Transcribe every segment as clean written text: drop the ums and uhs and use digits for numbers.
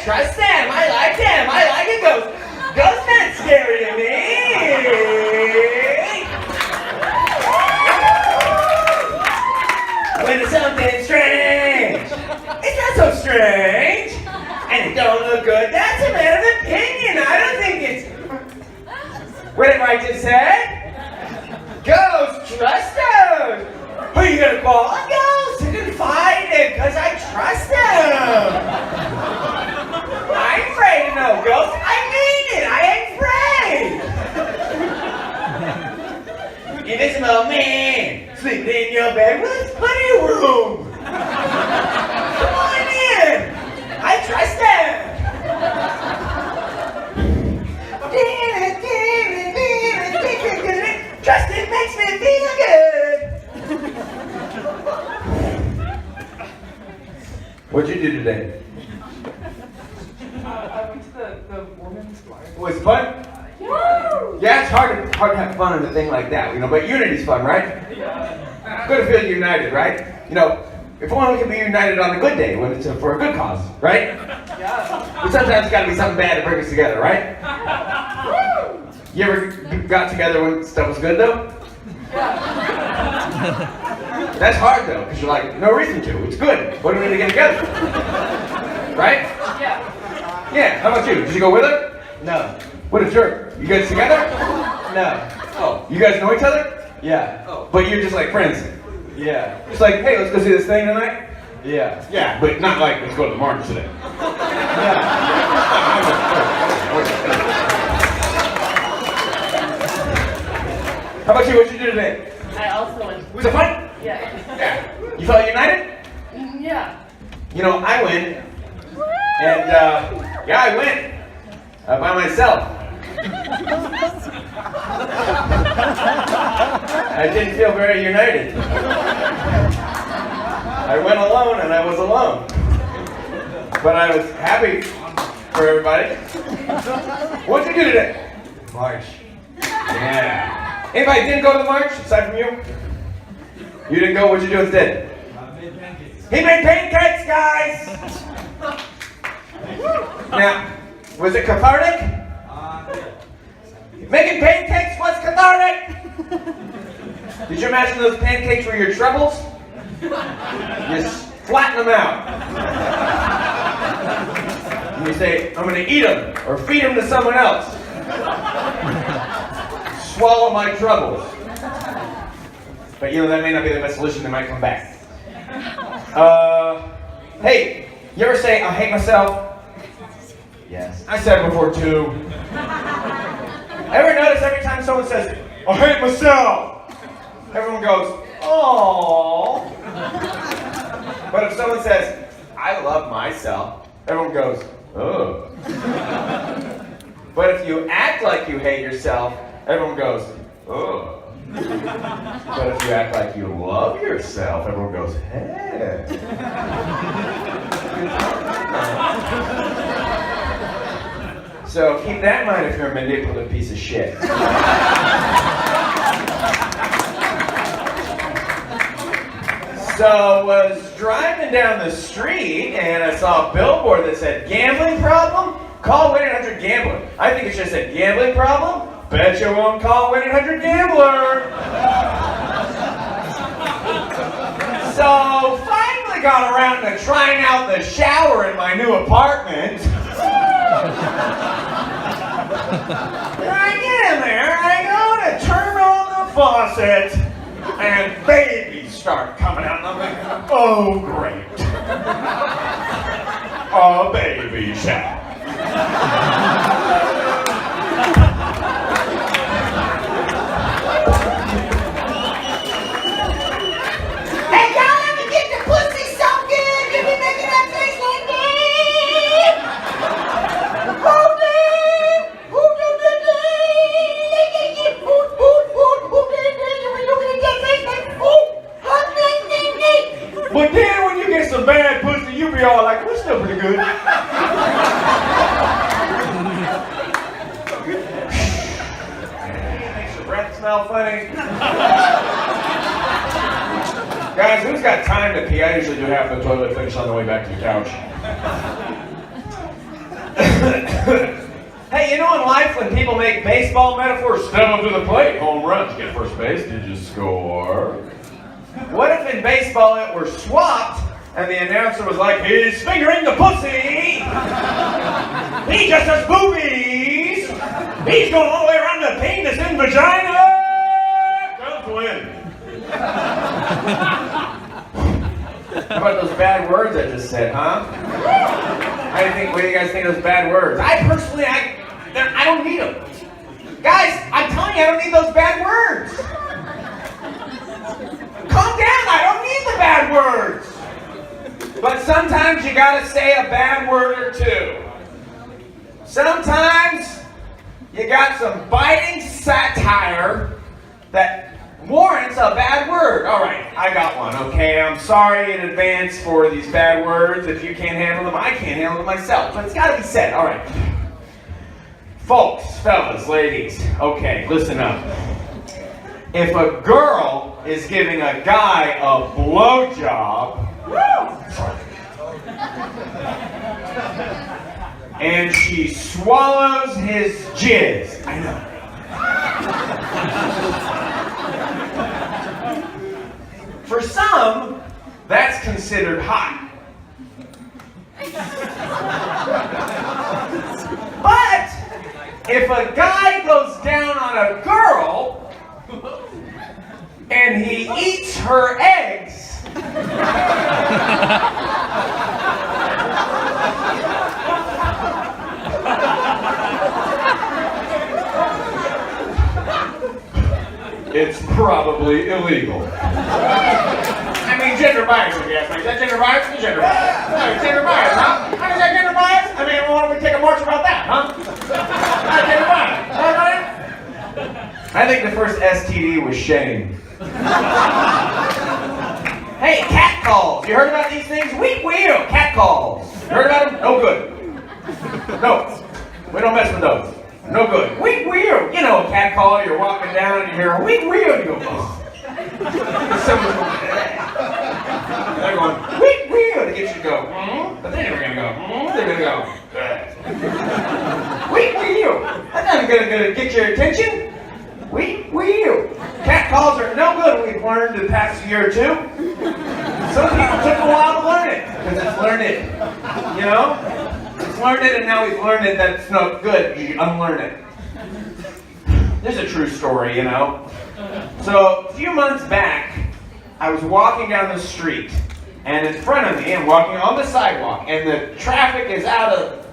Trust them. I like them. I like a ghost. Ghosts not scary to me. When it's something strange, it's not so strange, and it don't look good. That's a matter of opinion. I don't think it's. What did I just say? Ghosts, trust them. Who are you gonna call? A ghost. You're gonna find him because I trust him. I ain't afraid of no ghost. I mean it. I ain't afraid. Invisible man sleeping in your bed. Well, there's plenty of room. Come on in. I trust him. Trusting makes me feel good. What'd you do today? I went to the women's bar. Was it fun? Yeah, it's hard to have fun in a thing like that, but unity's fun, right? Yeah. Good to feel united, right? If only we can be united on a good day when it's for a good cause, right? Yeah. But sometimes it's got to be something bad to bring us together, right? You ever got together when stuff was good, though? Yeah. That's hard, though, because you're like, no reason to. It's good. What do we need to get together? Right? Yeah. Yeah, how about you? Did you go with her? No. What a jerk. You guys together? No. Oh, you guys know each other? Yeah. Oh, but you're just like friends. Yeah. Just like, hey, let's go see this thing tonight? Yeah. Yeah, but not like, let's go to the market today. Yeah. How about you? What'd you do today? I also went. Was it fun? Yeah. Yeah. You felt united? Yeah. I went. And, I went. By myself. I didn't feel very united. I went alone and I was alone. But I was happy for everybody. What'd you do today? March. Yeah. Anybody didn't go to the march aside from you? You didn't go, what'd you do instead? I made pancakes. He made pancakes, guys! Now, was it cathartic? Yeah. Making pancakes was cathartic! Did you imagine those pancakes were your troubles? Just flatten them out. And you say, I'm going to eat them or feed them to someone else. Swallow my troubles. But that may not be the best solution. They might come back. Hey, you ever say, I hate myself? Yes. I said it before too. Ever notice every time someone says, I hate myself, everyone goes, aww. But if someone says, I love myself, everyone goes, oh. But if you act like you hate yourself, everyone goes, oh. But if you act like you love yourself, everyone goes, hey. So keep that in mind if you're a manipulative piece of shit. So I was driving down the street and I saw a billboard that said, gambling problem? Call 1-800-GAMBLER. I think it just said, gambling problem? Bet you won't call 1-800-GAMBLER. So finally got around to trying out the shower in my new apartment. I get in there, I go to turn on the faucet, and baby, start coming out, and I'm like, oh, great. A baby shower. Hey, y'all ever get the pussy so good you be making that face like that? Oh, man! Who do the thing? Who did this? You be looking at that face like, But then when you get some bad pussy, you be all like, we're still pretty good. Makes your breath smell funny. Guys, who's got time to pee? I usually do half the toilet finish on the way back to the couch. Hey, you know in life when people make baseball metaphors, step up to the plate, home runs, get first base, did you score? What if in baseball it were swapped and the announcer was like, he's fingering the pussy! He just has boobies! He's going all the way around the penis and vagina! Cubs win. How about those bad words I just said, huh? What do you guys think of those bad words? I personally, I don't need them. Guys, I'm telling you, I don't need those bad words. Calm down, I don't need the bad words. But sometimes you gotta say a bad word or two. Sometimes you got some biting satire that warrants a bad word. All right, I got one, okay? I'm sorry in advance for these bad words. If you can't handle them, I can't handle them myself. But it's gotta be said, all right. Folks, fellas, ladies, okay, listen up. If a girl is giving a guy a blowjob, and she swallows his jizz, I know. For some, that's considered hot. But if a guy goes down on a girl and he eats her eggs, it's probably illegal. I mean, gender bias, if you ask me. Is that gender bias? It's gender bias. No, it's gender bias, huh? How is that gender bias? I mean, why don't we take a march about that, huh? Not gender bias. I think the first STD was shame. Hey, cat calls. You heard about these things? Weak wheel. Cat calls. You heard about them? No good. No. We don't mess with those. No good. Weak wheel. You know a cat call, you're walking down and you hear a weak wheel, you go, oh. Someone's going, they're going, weak wheel to get you to go, but they're never going to go, they're going to go, weak wheel. That's not going to get your attention. Weak wheel. Cat calls are no good, we've learned in the past year or two. Some people took a while to learn it, because it's learned it, you know? We've learned it and now we've learned it that it's no good, you unlearn it. This is a true story, you know? So, a few months back, I was walking down the street, and in front of me, I'm walking on the sidewalk, and the traffic is out of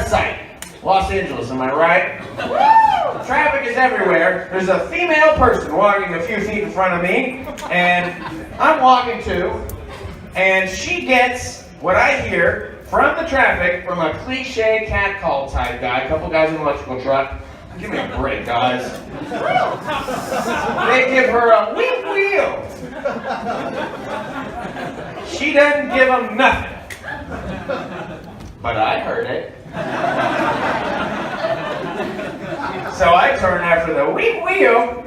sight. Los Angeles, am I right? Woo! Traffic is everywhere. There's a female person walking a few feet in front of me, and I'm walking too, and she gets what I hear from the traffic from a cliche cat call type guy, a couple guys in an electrical truck. Give me a break, guys. They give her a weak wheel. She doesn't give them nothing. But I heard it. So I turn after the weak wheel.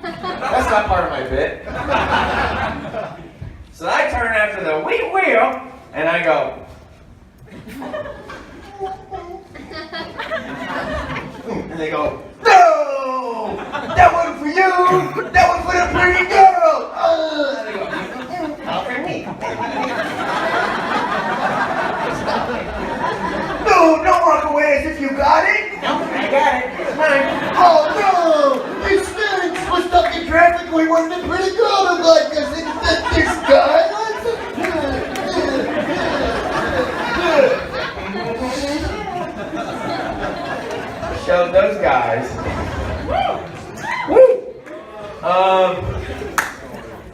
That's not part of my bit. So I turn after the weak wheel, and I go. And they go, no! That wasn't for you! That was for the pretty girl! And they go, not for me. No, don't walk away as if you got it! No, I got it. It's mine. oh no! You stinks! We're stuck in traffic and we wanted a pretty girl to like us!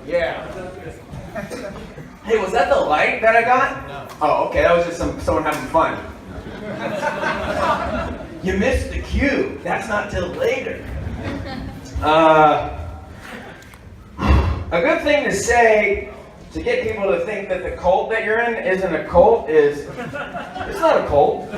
Yeah. Hey, was that the light that I got? No. Oh, okay, that was just someone having fun. You missed the cue. That's not till later. A good thing to say to get people to think that the cult that you're in isn't a cult is, it's not a cult.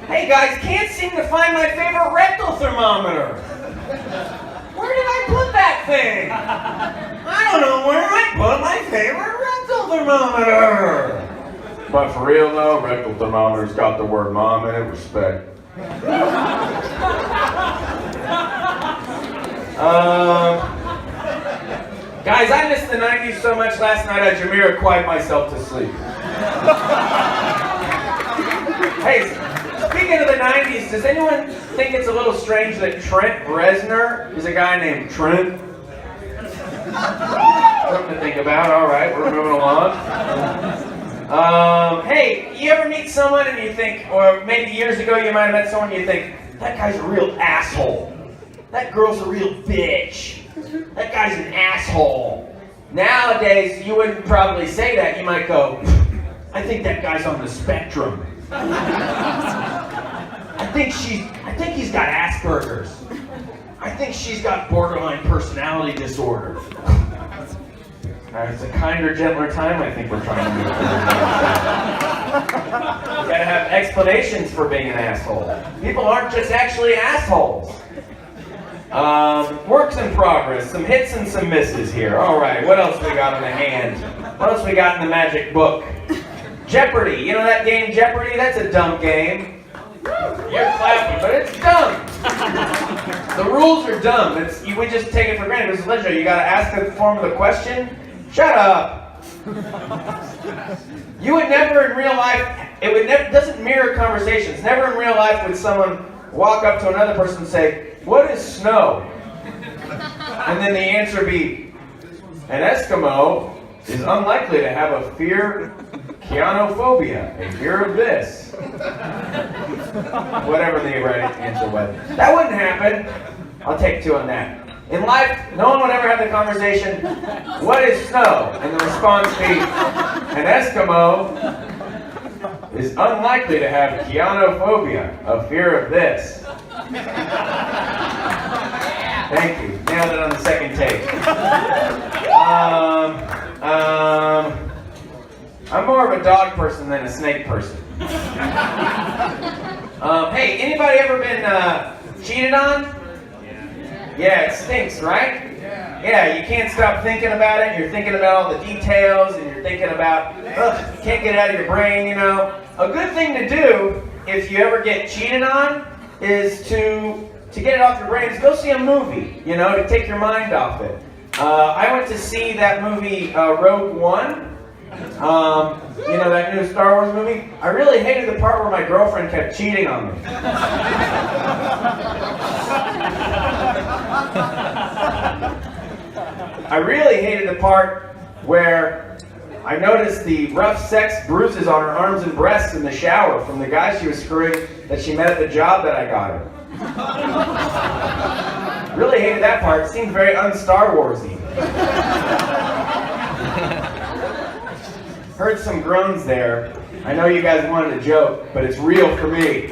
Hey guys, can't seem to find my favorite rectal thermometer. Where did I put that thing? I don't know where I put my favorite rectal thermometer. But for real though, rectal thermometer's got the word mom in it, respect. Guys, I missed the 90s so much last night I Jamiroquai'd myself to sleep. Hey, speaking of the 90s, does anyone think it's a little strange that Trent Reznor is a guy named Trent? Something to think about. All right, we're moving along. Hey, you ever meet someone and you think, or maybe years ago you might have met someone and you think, that guy's a real asshole. That girl's a real bitch. That guy's an asshole. Nowadays, you wouldn't probably say that. You might go, I think that guy's on the spectrum. I think he's got Asperger's. I think she's got borderline personality disorder. It's a kinder, gentler time I think we're trying to move forward. You gotta have explanations for being an asshole. People aren't just actually assholes. Works in progress, some hits and some misses here. All right, what else we got in the hand? What else we got in the magic book? Jeopardy. You know that game Jeopardy? That's a dumb game. You're clapping, but it's dumb. The rules are dumb. We just take it for granted. It's literally, you gotta ask the form of the question. Shut up. You would never in real life, doesn't mirror conversations. Never in real life would someone walk up to another person and say, what is snow? And then the answer be, an Eskimo is unlikely to have a fear, chianophobia, a fear of this. Whatever the right answer was. That wouldn't happen. I'll take 2 on that. In life, no one would ever have the conversation, what is snow? And the response be, an Eskimo is unlikely to have chianophobia, a fear of this. Thank you. Nailed it on the second take. I'm more of a dog person than a snake person. Hey, anybody ever been cheated on? Yeah, it stinks, right? Yeah, you can't stop thinking about it. You're thinking about all the details, and you're thinking about, you can't get it out of your brain, you know. A good thing to do if you ever get cheated on is to get it off your brain is go see a movie, you know, to take your mind off it. I went to see that movie Rogue One. You know, that new Star Wars movie? I really hated the part where my girlfriend kept cheating on me. I really hated the part where I noticed the rough sex bruises on her arms and breasts in the shower from the guy she was screwing that she met at the job that I got her. Really hated that part. It seemed very un-Star Warsy. Heard some groans there. I know you guys wanted a joke, but it's real for me.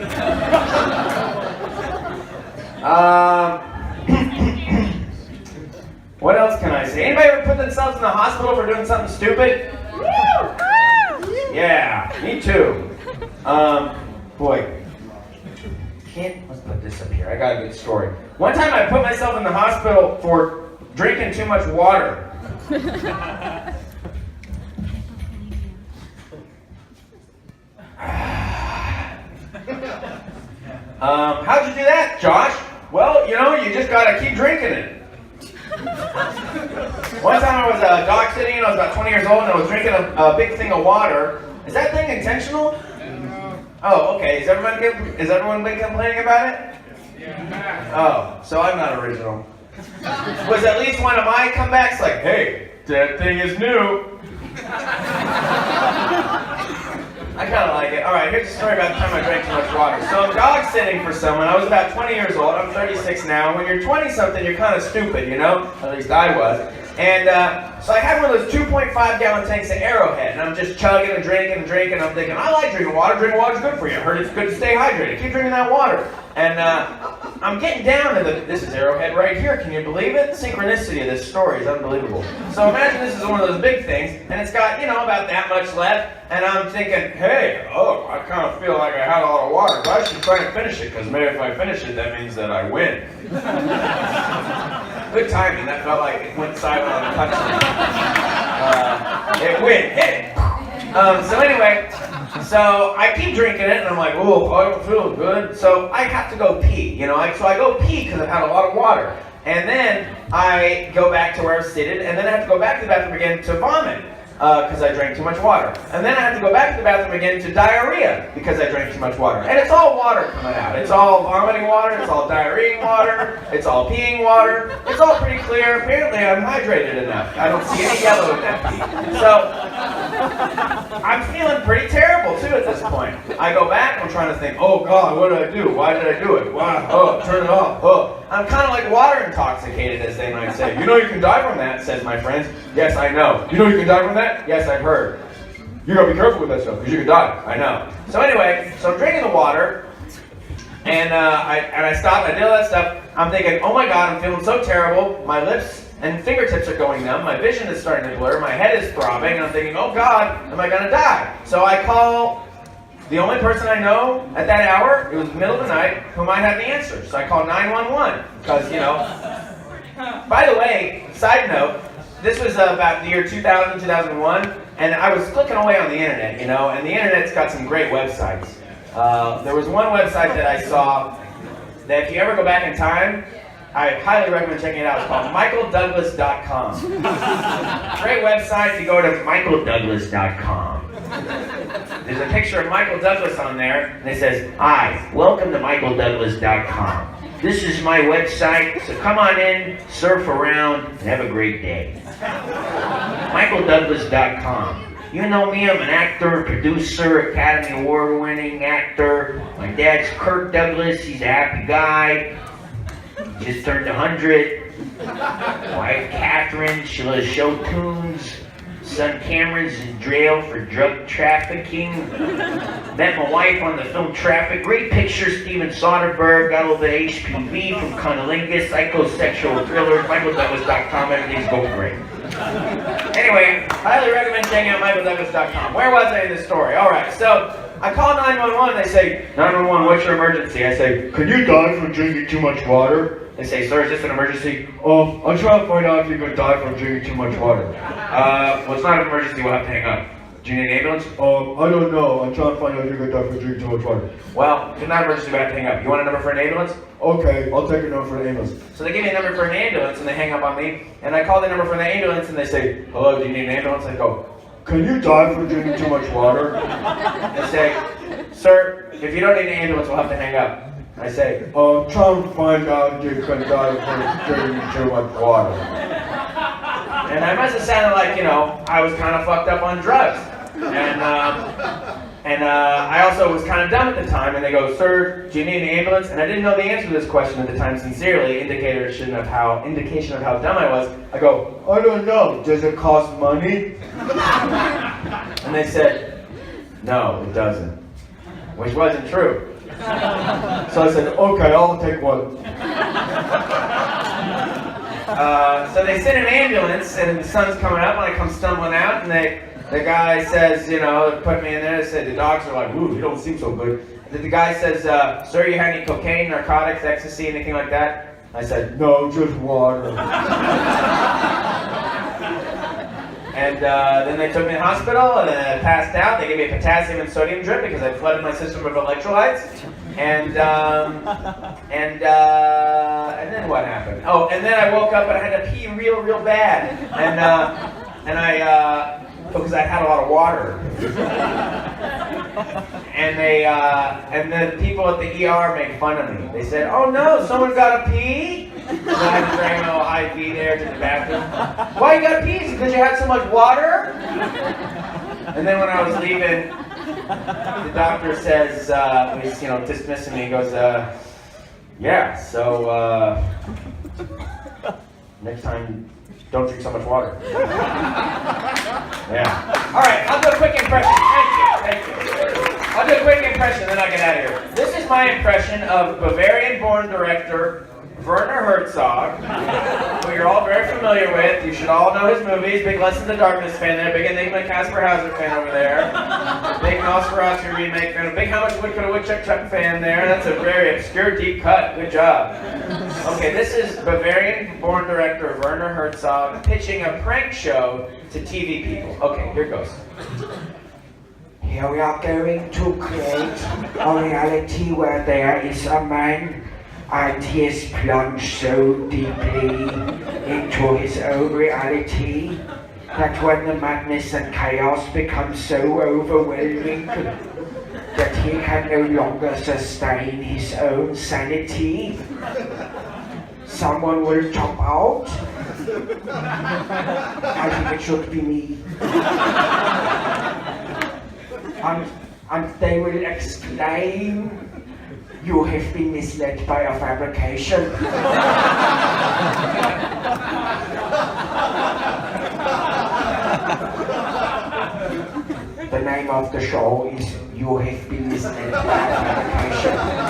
What else can I say? Anybody ever put themselves in the hospital for doing something stupid? Yeah, me too. Boy. Let's put this up here. I got a good story. One time I put myself in the hospital for drinking too much water. How'd you do that, Josh? Well, you know, you just gotta keep drinking it. One time I was dog sitting and I was about 20 years old and I was drinking a big thing of water. Is that thing intentional? Oh, okay. Has everyone been complaining about it? Yeah. Oh, so I'm not original. Was at least one of my comebacks like, hey, that thing is new. I kind of like it. All right, here's a story about the time I drank too much water. So I'm dog sitting for someone. I was about 20 years old. I'm 36 now. When you're 20-something, you're kind of stupid, you know? At least I was. And so I had one of those 2.5-gallon tanks of Arrowhead, and I'm just chugging and drinking and drinking. I'm thinking, I like drinking water. Drinking water's good for you. I heard it's good to stay hydrated. Keep drinking that water. And I'm getting down to this is Arrowhead right here. Can you believe it? The synchronicity of this story is unbelievable. So imagine this is one of those big things, and it's got, you know, about that much left. And I'm thinking, hey, I kind of feel like I had a lot of water, but I should try and finish it, because maybe if I finish it, that means that I win. Good timing. That felt like it went silent on the touchdown. It went. Hit it. So anyway, so I keep drinking it, and I'm like, oh, I don't feel good. So I have to go pee, you know. So I go pee because I've had a lot of water. And then I go back to where I was seated, and then I have to go back to the bathroom again to vomit. Because I drank too much water. And then I have to go back to the bathroom again to diarrhea because I drank too much water. And it's all water coming out. It's all vomiting water, it's all diarrheaing water, it's all peeing water. It's all pretty clear. Apparently I'm hydrated enough. I don't see any yellow in that pee. So I'm feeling pretty terrible too at this point. I go back, I'm trying to think, oh God, what did I do? Why did I do it? Wow, turn it off. I'm kind of like water intoxicated, as they might say. You know you can die from that, says my friends. Yes, I know. You know you can die from that? Yes, I've heard. You gotta be careful with that stuff, because you could die. I know. So anyway, so I'm drinking the water, and I stop, and I did all that stuff. I'm thinking, oh my God, I'm feeling so terrible. My lips and fingertips are going numb. My vision is starting to blur. My head is throbbing, and I'm thinking, oh God, am I gonna die? So I call the only person I know at that hour, it was the middle of the night, who might have the answer. So I called 911, because, you know. By the way, side note, this was about the year 2000, 2001, and I was clicking away on the internet, you know, and the internet's got some great websites. There was one website that I saw that if you ever go back in time, I highly recommend checking it out. It's called michaeldouglas.com. Great website if you go to michaeldouglas.com. There's a picture of Michael Douglas on there, and it says, hi, welcome to michaeldouglas.com. This is my website, so come on in, surf around, and have a great day. michaeldouglas.com. You know me, I'm an actor, producer, Academy Award-winning actor. My dad's Kirk Douglas, he's a happy guy. Just turned 100. Wife Catherine, she loves show tunes. Son Cameron's in jail for drug trafficking. Met my wife on the film Traffic. Great picture, Steven Soderbergh. Got a little bit of HPV from Cunnilingus. Psychosexual thriller. MichaelDouglas.com. Everything's going great. Anyway, highly recommend checking out MichaelDouglas.com. Where was I in this story? Alright, so I call 911. They say, 911, what's your emergency? I say, could you die from drinking too much water? They say, sir, is this an emergency? I'm trying to find out if you're going to die from drinking too much water. Well, it's not an emergency. We'll have to hang up. Do you need an ambulance? I don't know. I'm trying to find out if you're going to die from drinking too much water. Well, if it's not an emergency, we have to hang up. You want a number for an ambulance? Okay, I'll take a number for an ambulance. So they give me a number for an ambulance, and they hang up on me. And I call the number for the ambulance, and they say, hello, do you need an ambulance? I go, can you die from drinking too much water? They say, sir, if you don't need an ambulance, we'll have to hang up. I say, I'm trying to find out if you're going to die from drinking too much water. And I must have sounded like, you know, I was kind of fucked up on drugs. And I also was kind of dumb at the time, and they go, sir, do you need an ambulance? And I didn't know the answer to this question at the time, sincerely, indication of how dumb I was. I go, I don't know. Does it cost money? And they said, no, it doesn't. Which wasn't true. So I said, okay, I'll take one. So they send an ambulance, and the sun's coming up, and I come stumbling out, and the guy says, you know, put me in there. They said, the docs are like, ooh, you don't seem so good. The guy says, sir, you have any cocaine, narcotics, ecstasy, anything like that? I said, no, just water. And then they took me to the hospital, and I passed out. They gave me a potassium and sodium drip because I flooded my system with electrolytes. And then what happened? Oh, and then I woke up and I had to pee real bad. Because I had a lot of water. And the people at the ER made fun of me. They said, oh no, someone got to pee? So I had to drag my little IV there to the bathroom. Why you got to pee? Because you had so much water? And then when I was leaving, The doctor says, he's, dismissing me, he goes, yeah, so, next time, don't drink so much water. Yeah. All right, I'll do a quick impression. Thank you. I'll do a quick impression, then I'll get out of here. This is my impression of Bavarian-born director Werner Herzog, who you're all very familiar with. You should all know his movies. Big Lessons in the Darkness fan there. Big Enigma Casper Hauser fan over there. Big Nosferatu remake fan. Big How Much Wood Could a Woodchuck Chuck fan there. That's a very obscure deep cut. Good job. Okay, this is Bavarian-born director Werner Herzog pitching a prank show to TV people. Okay, here goes. Here we are going to create a reality where there is a man and he is plunged so deeply into his own reality that when the madness and chaos become so overwhelming that he can no longer sustain his own sanity, someone will jump out. I think it should be me. And they will exclaim, "You have been misled by a fabrication." The name of the show is "You Have Been Misled by a Fabrication."